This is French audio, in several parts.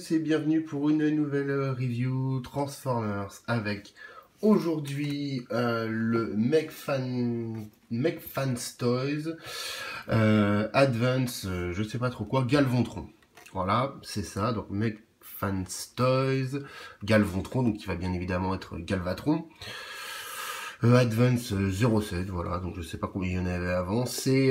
tous et bienvenue pour une nouvelle review Transformers avec aujourd'hui le Mechfans Toys Advance, je sais pas trop quoi, Galvontron. Voilà, c'est ça, donc Mechfans Toys Galvontron, donc qui va bien évidemment être Galvatron. Advance 07, voilà, donc je sais pas combien il y en avait avant. C'est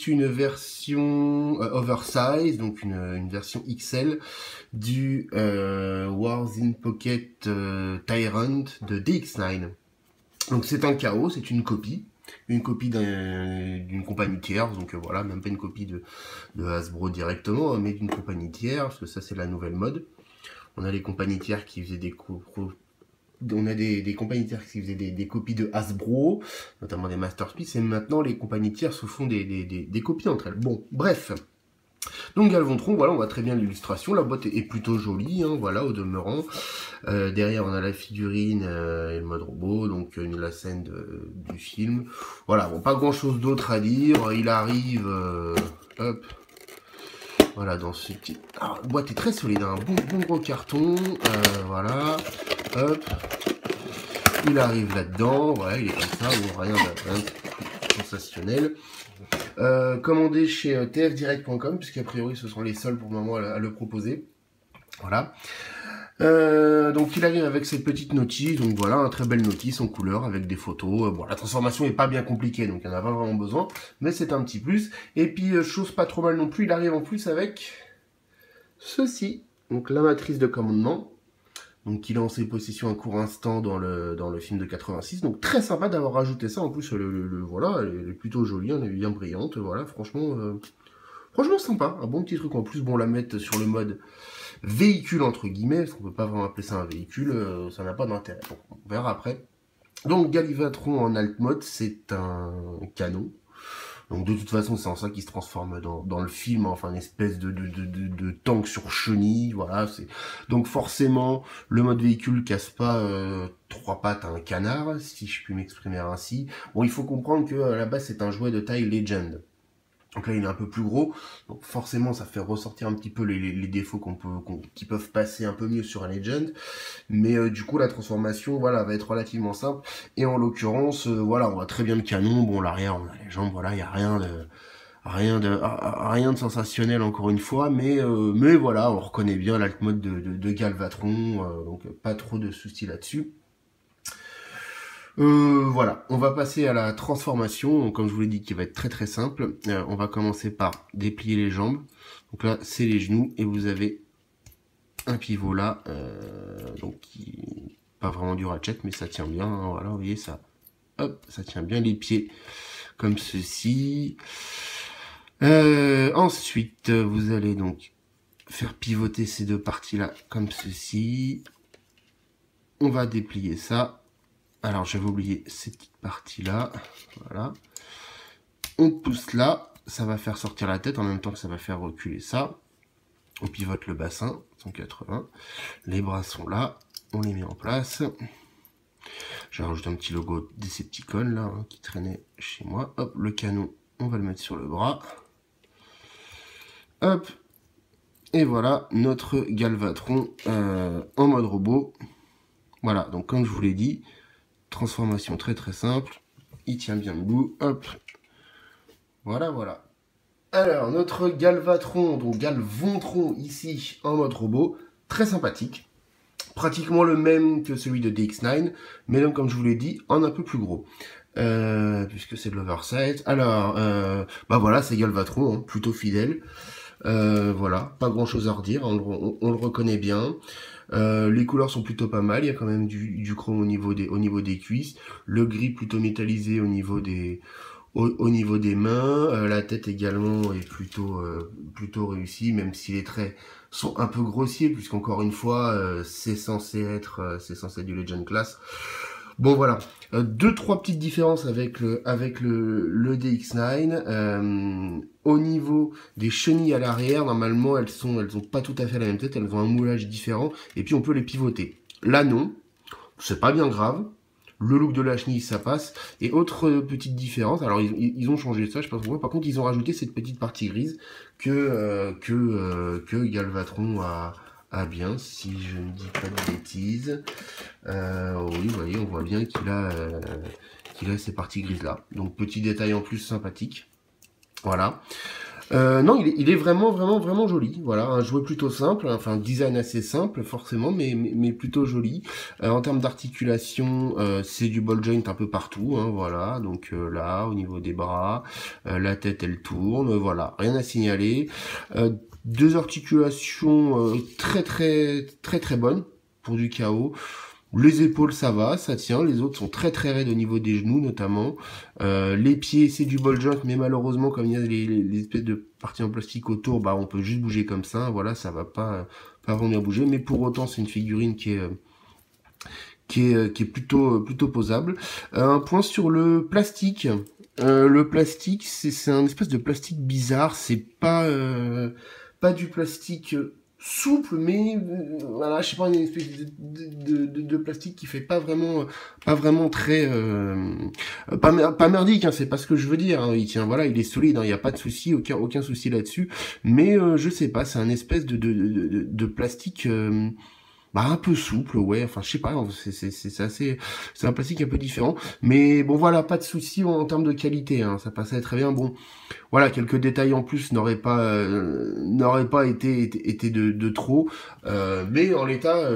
une version oversize, donc une version XL du Wars in Pocket Tyrant de DX9. Donc c'est un chaos, c'est une copie d'une compagnie tierce, donc voilà, même pas une copie de Hasbro directement, mais d'une compagnie tierce, parce que ça c'est la nouvelle mode. On a les compagnies tierces qui faisaient des compagnies tierces qui faisaient des copies de Hasbro, notamment des Masterpiece, et maintenant les compagnies tierces se font des copies entre elles. Bon, bref. Donc Galvontron, voilà, on voit très bien l'illustration, la boîte est plutôt jolie, hein, voilà, au demeurant. Derrière, on a la figurine et le mode robot, donc la scène du film. Voilà, bon, pas grand chose d'autre à dire, il arrive, hop, voilà, dans ce petit... Alors, la boîte est très solide, un bon gros carton, voilà, hop, il arrive là-dedans, voilà, il est comme ça, bon, rien de sensationnel. Commandé chez tfdirect.com, puisqu'a priori ce sont les seuls pour le moment à le proposer, voilà. Donc il arrive avec cette petite notice, donc voilà, un très belle notice en couleur avec des photos. Bon, la transformation est pas bien compliquée, donc il n'y en a pas vraiment besoin, mais c'est un petit plus. Et puis chose pas trop mal non plus, il arrive en plus avec ceci, donc la matrice de commandement, donc qu'il a en ses possessions un court instant dans le film de 86. Donc très sympa d'avoir rajouté ça. En plus, voilà, elle est plutôt jolie, elle est bien brillante. Voilà, franchement sympa. Un bon petit truc en plus. Bon, la mettre sur le mode véhicule entre guillemets, parce qu'on peut pas vraiment appeler ça un véhicule, ça n'a pas d'intérêt. Bon, on verra après. Donc Galvatron en alt mode, c'est un canon. Donc de toute façon, c'est en ça qu'il se transforme dans le film, enfin une espèce de tank sur chenille, voilà. Donc forcément, le mode véhicule casse pas trois pattes à un canard, si je puis m'exprimer ainsi. Bon, il faut comprendre que à la base, c'est un jouet de taille Legend. Donc là, il est un peu plus gros, donc forcément, ça fait ressortir un petit peu les défauts qui peuvent passer un peu mieux sur un Legend. Mais du coup, la transformation, voilà, va être relativement simple. Et en l'occurrence, voilà, on voit très bien le canon. Bon, l'arrière, on a les jambes, voilà, il n'y a rien de sensationnel encore une fois. Mais voilà, on reconnaît bien l'alt mode de Galvatron, donc pas trop de soucis là-dessus. Voilà, on va passer à la transformation, donc, comme je vous l'ai dit, qui va être très très simple. On va commencer par déplier les jambes. Donc là, c'est les genoux, et vous avez un pivot là, donc qui pas vraiment du ratchet, mais ça tient bien, hein, voilà, vous voyez ça, hop, ça tient bien les pieds, comme ceci. Ensuite, vous allez donc faire pivoter ces deux parties là, comme ceci. On va déplier ça. Alors, j'avais oublié ces petites parties-là. Voilà. On pousse là. Ça va faire sortir la tête en même temps que ça va faire reculer ça. On pivote le bassin, 180. Les bras sont là. On les met en place. J'ai rajouté un petit logo Decepticon là, hein, qui traînait chez moi. Hop, le canon, on va le mettre sur le bras. Hop. Et voilà, notre Galvatron en mode robot. Voilà, donc comme je vous l'ai dit, transformation très très simple, il tient bien debout, hop, voilà, voilà. Alors, notre Galvatron, donc Galvontron ici, en mode robot, très sympathique, pratiquement le même que celui de DX9, mais donc comme je vous l'ai dit, en un peu plus gros, puisque c'est de l'oversize. Alors, bah voilà, c'est Galvatron, hein, plutôt fidèle, voilà, pas grand chose à redire, on le reconnaît bien. Les couleurs sont plutôt pas mal, il y a quand même du chrome au niveau des cuisses, le gris plutôt métallisé au niveau des mains, la tête également est plutôt réussie, même si les traits sont un peu grossiers, puisqu'encore une fois, c'est censé être du Legend Class. Bon voilà, deux trois petites différences avec le DX9. Au niveau des chenilles à l'arrière, normalement elles ont pas tout à fait la même tête, elles ont un moulage différent, et puis on peut les pivoter. Là non, c'est pas bien grave. Le look de la chenille, ça passe. Et autre petite différence, alors ils ont changé ça, je sais pas pourquoi. Par contre, ils ont rajouté cette petite partie grise que Galvatron a Ah bien, si je ne dis pas de bêtises. Oui, vous voyez, on voit bien qu'il a ces parties grises là. Donc petit détail en plus sympathique. Voilà. Non, il est vraiment, vraiment, vraiment joli. Voilà, un jouet plutôt simple, enfin, un design assez simple, forcément, mais plutôt joli. En termes d'articulation, c'est du ball joint un peu partout, hein, voilà. Donc là, au niveau des bras, la tête, elle tourne, voilà. Rien à signaler. Deux articulations très, très, très, très bonnes pour du KO. Les épaules, ça va, ça tient. Les autres sont très très raides au niveau des genoux, notamment. Les pieds, c'est du ball joint, mais malheureusement, comme il y a les espèces de parties en plastique autour, bah, on peut juste bouger comme ça. Voilà, ça va pas vraiment bien bouger. Mais pour autant, c'est une figurine qui est plutôt posable. Un point sur le plastique. Le plastique, c'est un espèce de plastique bizarre. C'est pas du plastique souple, mais voilà, je sais pas, une espèce de plastique qui fait pas vraiment très pas merdique, hein, c'est pas ce que je veux dire, hein. Il tient, voilà, il est solide, hein, il y a pas de souci, aucun souci là-dessus, mais je sais pas, c'est un espèce de plastique bah, un peu souple, ouais, enfin je sais pas, c'est un plastique un peu différent, mais bon voilà, pas de souci en termes de qualité, hein, ça passait très bien. Bon, voilà, quelques détails en plus n'auraient pas été de trop, mais en l'état,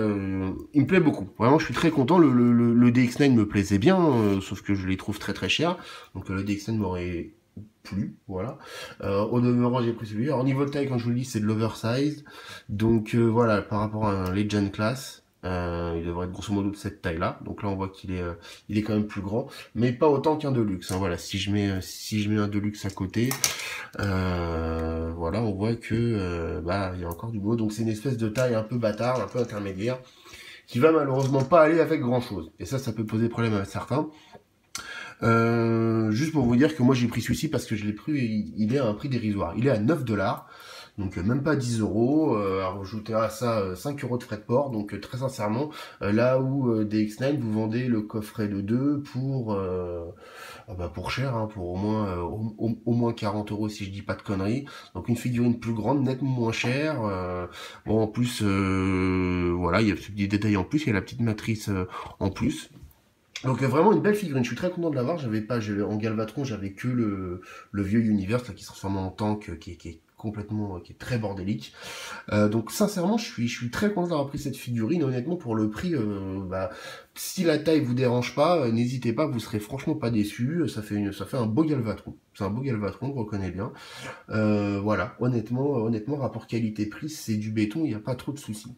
il me plaît beaucoup. Vraiment, je suis très content. Le DX9 me plaisait bien, sauf que je les trouve très très chers, donc le DX9 m'aurait plu, voilà. Au demeurant, j'ai pris celui-là. Alors, niveau de taille, quand je vous le dis, c'est de l'oversize, donc voilà, par rapport à un Legend Class. Il devrait être grosso modo de cette taille-là. Donc là, on voit il est quand même plus grand, mais pas autant qu'un Deluxe, hein. Voilà, si je mets un Deluxe à côté, voilà, on voit que bah il y a encore du beau. Donc c'est une espèce de taille un peu bâtard, un peu intermédiaire, qui va malheureusement pas aller avec grand-chose. Et ça peut poser problème à certains. Juste pour vous dire que moi j'ai pris celui-ci parce que je l'ai pris, il est à un prix dérisoire. Il est à 9$. Donc même pas 10 euros, à rajouter à ça 5 euros de frais de port, donc très sincèrement, là où DX9 vous vendez le coffret de 2 pour cher, hein, pour au moins 40 euros si je dis pas de conneries, donc une figurine plus grande, nettement moins chère, bon en plus, voilà, il y a ce petit détail en plus, il y a la petite matrice en plus. Donc vraiment une belle figurine, je suis très content de l'avoir. En Galvatron, j'avais que le vieux Universe là, qui se transforme en tank, qui est très bordélique. Donc sincèrement, je suis très content d'avoir pris cette figurine. Honnêtement, pour le prix, si la taille vous dérange pas, n'hésitez pas, vous serez franchement pas déçus. Ça fait un beau Galvatron. C'est un beau Galvatron, je reconnais bien. Voilà, honnêtement, rapport qualité-prix, c'est du béton, il n'y a pas trop de soucis.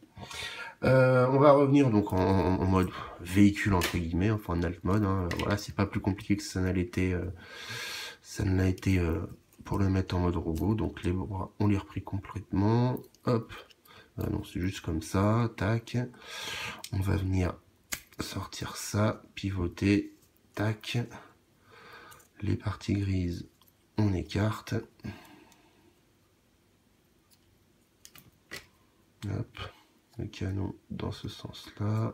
On va revenir donc en mode véhicule entre guillemets, enfin en alt mode, hein. Voilà, c'est pas plus compliqué que ça ne l'a été pour le mettre en mode robot. Donc les bras, on les repris complètement. Hop, non, c'est juste comme ça, tac. On va venir sortir ça, pivoter, tac. Les parties grises, on écarte. Hop. Le canon dans ce sens-là.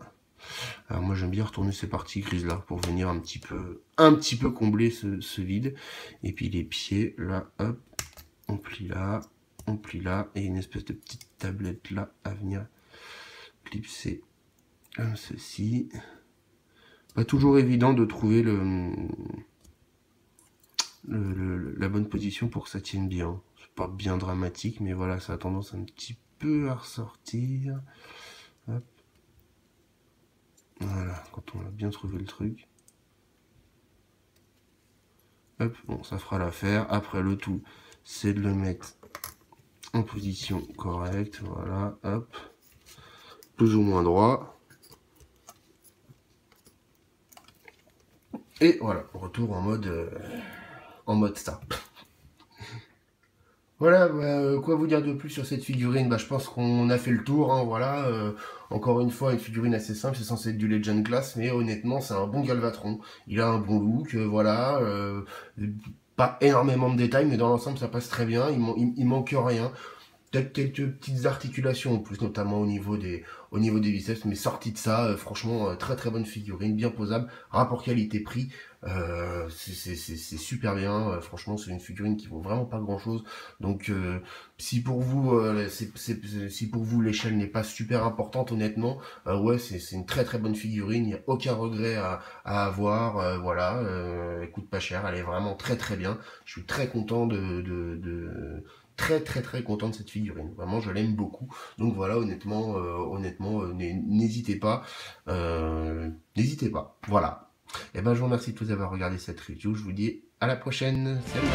Alors moi j'aime bien retourner ces parties grises-là pour venir un petit peu combler ce vide. Et puis les pieds, là, hop, on plie là, et une espèce de petite tablette là à venir clipser comme ceci. Pas toujours évident de trouver la bonne position pour que ça tienne bien. C'est pas bien dramatique, mais voilà, ça a tendance un petit peu à ressortir. Hop. Voilà, quand on a bien trouvé le truc. Hop, bon, ça fera l'affaire. Après, le tout, c'est de le mettre en position correcte. Voilà, hop. Plus ou moins droit. Et voilà, retour en mode star. Voilà, quoi vous dire de plus sur cette figurine? Je pense qu'on a fait le tour, hein, voilà. Encore une fois, une figurine assez simple, c'est censé être du Legend Class, mais honnêtement, c'est un bon Galvatron. Il a un bon look, voilà. Pas énormément de détails, mais dans l'ensemble, ça passe très bien. Il manque rien. Peut-être quelques petites articulations en plus, notamment au niveau au niveau des biceps, mais sorti de ça, franchement, très très bonne figurine, bien posable, rapport qualité-prix, c'est super bien, franchement c'est une figurine qui vaut vraiment pas grand chose, donc si pour vous si pour vous l'échelle n'est pas super importante honnêtement, ouais c'est une très très bonne figurine, il n'y a aucun regret à avoir, voilà, elle coûte pas cher, elle est vraiment très très bien, je suis très content très très très content de cette figurine, vraiment je l'aime beaucoup, donc voilà n'hésitez pas, n'hésitez pas, voilà. Et ben je vous remercie de tous avoir regardé cette review, je vous dis à la prochaine, salut.